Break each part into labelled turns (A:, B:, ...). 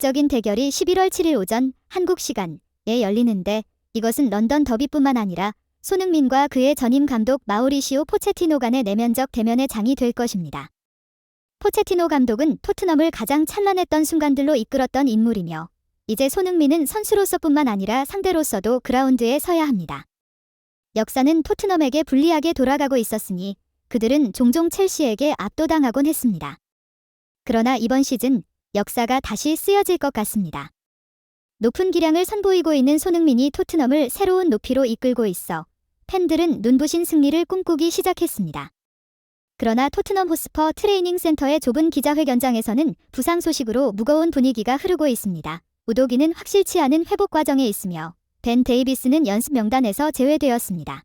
A: 극적인 대결이 11월 7일 오전 한국 시간에 열리는데, 이것은 런던 더비뿐만 아니라 손흥민과 그의 전임 감독 마우리시오 포체티노 간의 내면적 대면의 장이 될 것입니다. 포체티노 감독은 토트넘을 가장 찬란했던 순간들로 이끌었던 인물이며, 이제 손흥민은 선수로서뿐만 아니라 상대로서도 그라운드에 서야 합니다. 역사는 토트넘에게 불리하게 돌아가고 있었으니 그들은 종종 첼시에게 압도당하곤 했습니다. 그러나 이번 시즌 역사가 다시 쓰여질 것 같습니다. 높은 기량을 선보이고 있는 손흥민이 토트넘을 새로운 높이로 이끌고 있어 팬들은 눈부신 승리를 꿈꾸기 시작했습니다. 그러나 토트넘 호스퍼 트레이닝 센터의 좁은 기자회견장에서는 부상 소식으로 무거운 분위기가 흐르고 있습니다. 우도기는 확실치 않은 회복 과정에 있으며 벤 데이비스는 연습 명단에서 제외되었습니다.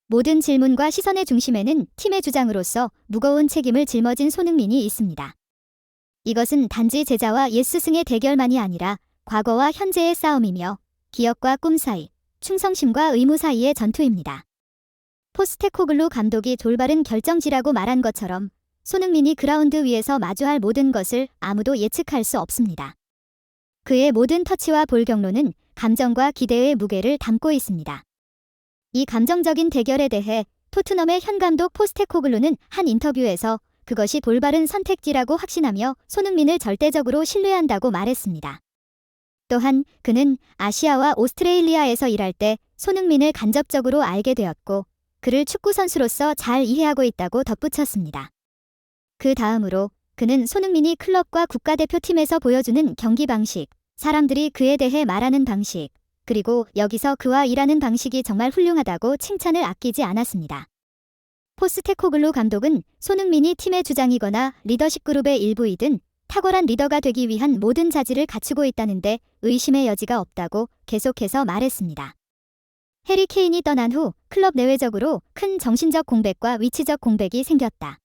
A: 모든 질문과 시선의 중심에는 팀의 주장으로서 무거운 책임을 짊어진 손흥민이 있습니다. 이것은 단지 제자와 옛 스승의 대결만이 아니라 과거와 현재의 싸움이며 기억과 꿈 사이, 충성심과 의무 사이의 전투입니다. 포스테코글루 감독이 돌바른 결정지라고 말한 것처럼 손흥민이 그라운드 위에서 마주할 모든 것을 아무도 예측할 수 없습니다. 그의 모든 터치와 볼 경로는 감정과 기대의 무게를 담고 있습니다. 이 감정적인 대결에 대해 토트넘의 현 감독 포스테코글루는 한 인터뷰에서 그것이 볼바른 선택지라고 확신하며 손흥민을 절대적으로 신뢰한다고 말했습니다. 또한 그는 아시아와 오스트레일리아에서 일할 때 손흥민을 간접적으로 알게 되었고 그를 축구 선수로서 잘 이해하고 있다고 덧붙였습니다. 그 다음으로 그는 손흥민이 클럽과 국가대표팀에서 보여주는 경기 방식, 사람들이 그에 대해 말하는 방식, 그리고 여기서 그와 일하는 방식이 정말 훌륭하다고 칭찬을 아끼지 않았습니다. 포스테코글루 감독은 손흥민이 팀의 주장이거나 리더십 그룹의 일부이든 탁월한 리더가 되기 위한 모든 자질을 갖추고 있다는데 의심의 여지가 없다고 계속해서 말했습니다. 해리 케인이 떠난 후 클럽 내외적으로 큰 정신적 공백과 위치적 공백이 생겼다.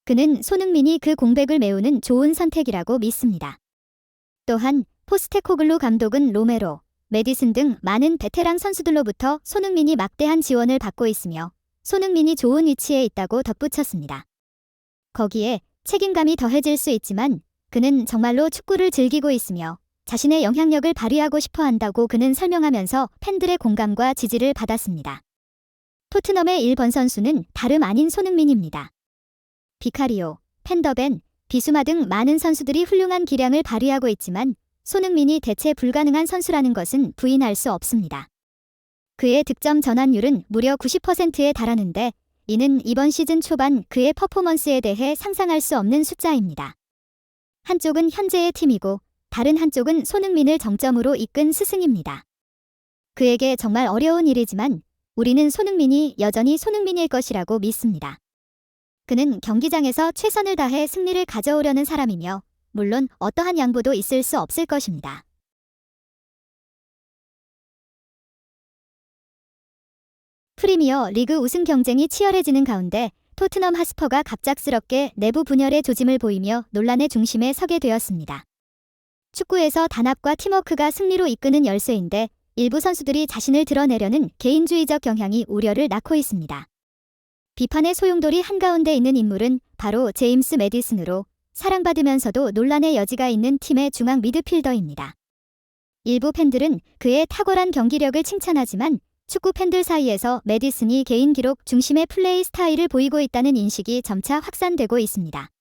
A: 그는 손흥민이 그 공백을 메우는 좋은 선택이라고 믿습니다. 또한 포스테코글루 감독은 로메로, 메디슨 등 많은 베테랑 선수들로부터 손흥민이 막대한 지원을 받고 있으며 손흥민이 좋은 위치에 있다고 덧붙였습니다. 거기에 책임감이 더해질 수 있지만 그는 정말로 축구를 즐기고 있으며 자신의 영향력을 발휘하고 싶어 한다고 그는 설명하면서 팬들의 공감과 지지를 받았습니다. 토트넘의 1번 선수는 다름 아닌 손흥민입니다. 비카리오, 펜더벤, 비수마 등 많은 선수들이 훌륭한 기량을 발휘하고 있지만 손흥민이 대체 불가능한 선수라는 것은 부인할 수 없습니다. 그의 득점 전환율은 무려 90%에 달하는데 이는 이번 시즌 초반 그의 퍼포먼스에 대해 상상할 수 없는 숫자입니다. 한쪽은 현재의 팀이고 다른 한쪽은 손흥민을 정점으로 이끈 스승입니다. 그에게 정말 어려운 일이지만 우리는 손흥민이 여전히 손흥민일 것이라고 믿습니다. 그는 경기장에서 최선을 다해 승리를 가져오려는 사람이며 물론 어떠한 양보도 있을 수 없을 것입니다. 프리미어 리그 우승 경쟁이 치열해지는 가운데 토트넘 하스퍼가 갑작스럽게 내부 분열의 조짐을 보이며 논란의 중심에 서게 되었습니다. 축구에서 단합과 팀워크가 승리로 이끄는 열쇠인데 일부 선수들이 자신을 드러내려는 개인주의적 경향이 우려를 낳고 있습니다. 비판의 소용돌이 한가운데 있는 인물은 바로 제임스 메디슨으로 사랑받으면서도 논란의 여지가 있는 팀의 중앙 미드필더입니다. 일부 팬들은 그의 탁월한 경기력을 칭찬하지만 축구 팬들 사이에서 메디슨이 개인 기록 중심의 플레이 스타일을 보이고 있다는 인식이 점차 확산되고 있습니다.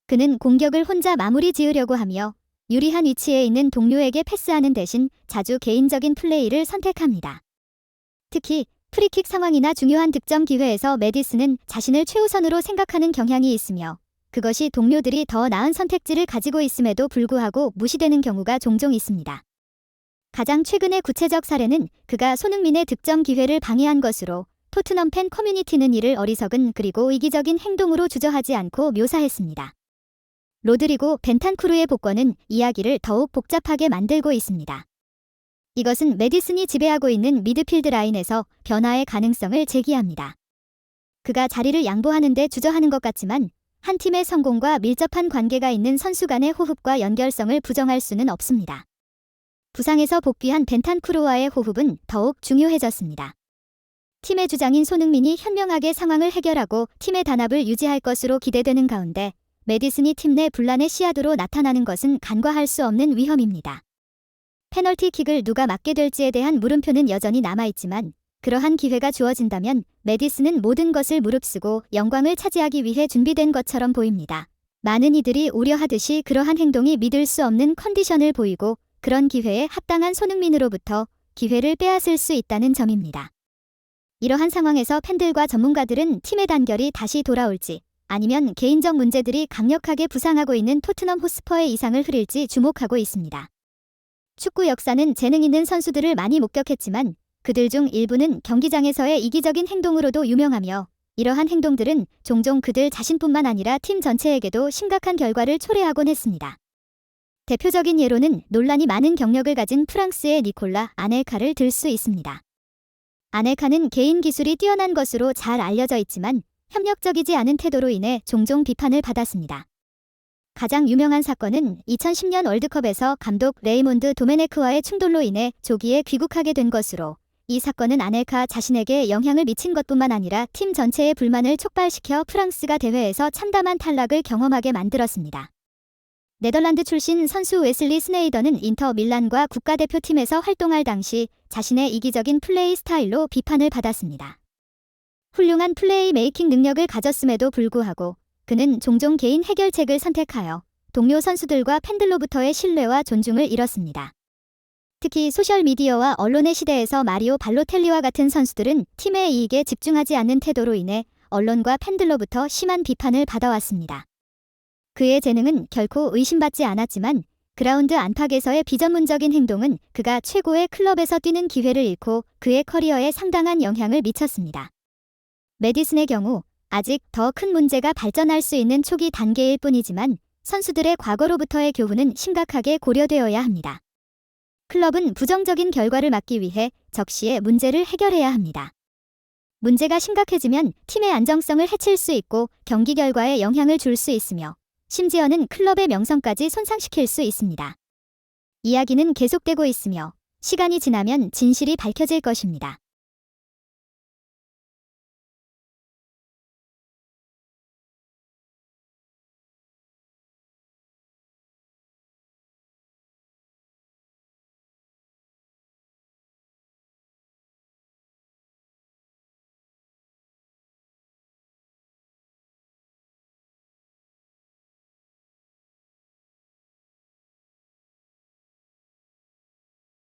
A: 그는 공격을 혼자 마무리 지으려고 하며 유리한 위치에 있는 동료에게 패스하는 대신 자주 개인적인 플레이를 선택합니다. 특히 프리킥 상황이나 중요한 득점 기회에서 메디슨은 자신을 최우선으로 생각하는 경향이 있으며 그것이 동료들이 더 나은 선택지를 가지고 있음에도 불구하고 무시되는 경우가 종종 있습니다. 가장 최근의 구체적 사례는 그가 손흥민의 득점 기회를 방해한 것으로 토트넘 팬 커뮤니티는 이를 어리석은 그리고 이기적인 행동으로 주저하지 않고 묘사했습니다. 로드리고 벤탄쿠르의 복권은 이야기를 더욱 복잡하게 만들고 있습니다. 이것은 메디슨이 지배하고 있는 미드필드 라인에서 변화의 가능성을 제기합니다. 그가 자리를 양보하는 데 주저하는 것 같지만 한 팀의 성공과 밀접한 관계가 있는 선수 간의 호흡과 연결성을 부정할 수는 없습니다. 부상에서 복귀한 벤탄쿠르와의 호흡은 더욱 중요해졌습니다. 팀의 주장인 손흥민이 현명하게 상황을 해결하고 팀의 단합을 유지할 것으로 기대되는 가운데 메디슨이 팀 내 분란의 씨앗으로 나타나는 것은 간과할 수 없는 위험입니다. 페널티킥을 누가 맞게 될지에 대한 물음표는 여전히 남아있지만 그러한 기회가 주어진다면 메디슨은 모든 것을 무릅쓰고 영광을 차지하기 위해 준비된 것처럼 보입니다. 많은 이들이 우려하듯이 그러한 행동이 믿을 수 없는 컨디션을 보이고 그런 기회에 합당한 손흥민으로부터 기회를 빼앗을 수 있다는 점입니다. 이러한 상황에서 팬들과 전문가들은 팀의 단결이 다시 돌아올지 아니면 개인적 문제들이 강력하게 부상하고 있는 토트넘 호스퍼의 이상을 흐릴지 주목하고 있습니다. 축구 역사는 재능 있는 선수들을 많이 목격했지만 그들 중 일부는 경기장에서의 이기적인 행동으로도 유명하며 이러한 행동들은 종종 그들 자신뿐만 아니라 팀 전체에게도 심각한 결과를 초래하곤 했습니다. 대표적인 예로는 논란이 많은 경력을 가진 프랑스의 니콜라 아넬카를 들 수 있습니다. 아넬카는 개인 기술이 뛰어난 것으로 잘 알려져 있지만 협력적이지 않은 태도로 인해 종종 비판을 받았습니다. 가장 유명한 사건은 2010년 월드컵에서 감독 레이몬드 도메네크와의 충돌로 인해 조기에 귀국하게 된 것으로 이 사건은 아넬카 자신에게 영향을 미친 것뿐만 아니라 팀 전체의 불만을 촉발시켜 프랑스가 대회에서 참담한 탈락을 경험하게 만들었습니다. 네덜란드 출신 선수 웨슬리 스네이더는 인터 밀란과 국가대표팀에서 활동할 당시 자신의 이기적인 플레이 스타일로 비판을 받았습니다. 훌륭한 플레이 메이킹 능력을 가졌음에도 불구하고 그는 종종 개인 해결책을 선택하여 동료 선수들과 팬들로부터의 신뢰와 존중을 잃었습니다. 특히 소셜미디어와 언론의 시대에서 마리오 발로텔리와 같은 선수들은 팀의 이익에 집중하지 않는 태도로 인해 언론과 팬들로부터 심한 비판을 받아왔습니다. 그의 재능은 결코 의심받지 않았지만 그라운드 안팎에서의 비전문적인 행동은 그가 최고의 클럽에서 뛰는 기회를 잃고 그의 커리어에 상당한 영향을 미쳤습니다. 메디슨의 경우 아직 더 큰 문제가 발전할 수 있는 초기 단계일 뿐이지만 선수들의 과거로부터의 교훈은 심각하게 고려되어야 합니다. 클럽은 부정적인 결과를 막기 위해 적시에 문제를 해결해야 합니다. 문제가 심각해지면 팀의 안정성을 해칠 수 있고 경기 결과에 영향을 줄 수 있으며 심지어는 클럽의 명성까지 손상시킬 수 있습니다. 이야기는 계속되고 있으며 시간이 지나면 진실이 밝혀질 것입니다.